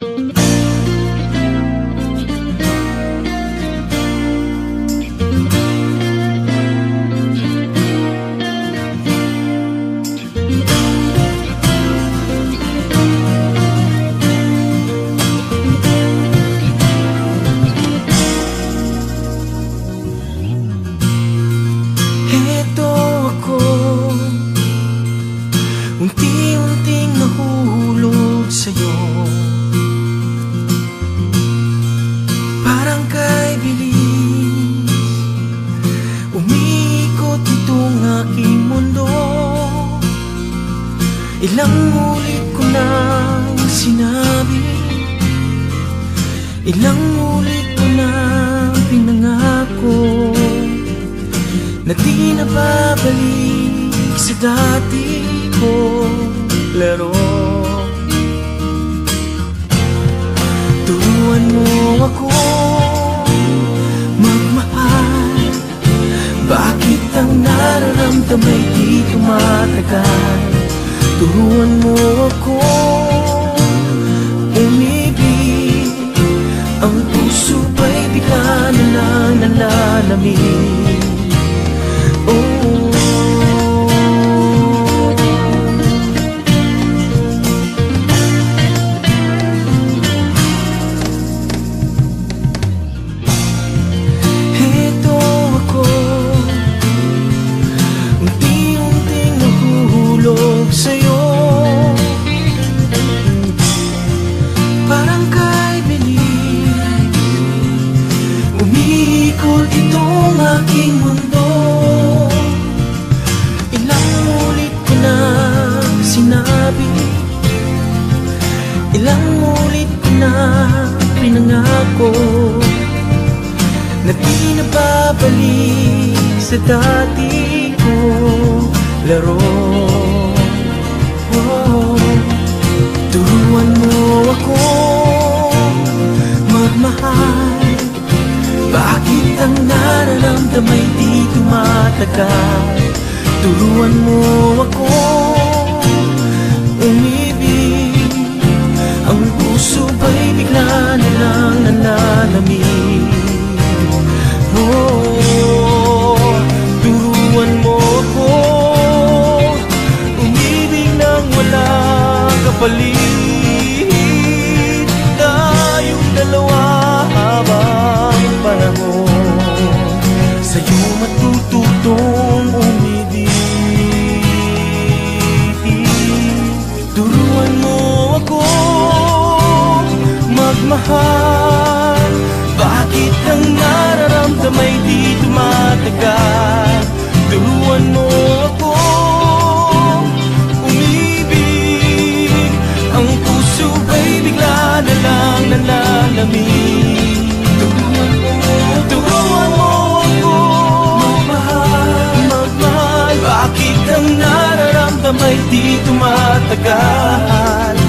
Heto ako, unti-unting nahulog sa'yo. Parang kay bilis, umiikot itong aking mundo. Ilang ulit ko nang sinabi, ilang ulit ko nang pinangako, na di na babalik sa dati kong laro. Turuan mo ako magmahal, bakit ang nararamdamay di tumatagal? Turuan mo ako umibig, ang puso ba'y bigla na lang nalalamig? Heto ako, unti-unting nahuhulog sa'yo. Parang kay bilis, umiikot itong aking mundo. Sinabi, ilang ulit ko na pinangako, na di na babalik sa dati ko laro. Turuan mo ako magmahal, bakit ang nararamdamay di tumatagal? Turuan mo ako umibig, ang puso ba'y bigla na lang nalalamig? Turuan mo ako umibig nang walang kapalit, tayong dalawa habang panahon, sa'yo matututong umibig. Turuan mo ako magmahal, bakit ang nararamdamay di tumatagal? Turuan mo ako umibig, ang puso ba'y bigla na lang nalalamig? Turuan mo ako magmahal, bakit ang nararamdamay di tumatagal?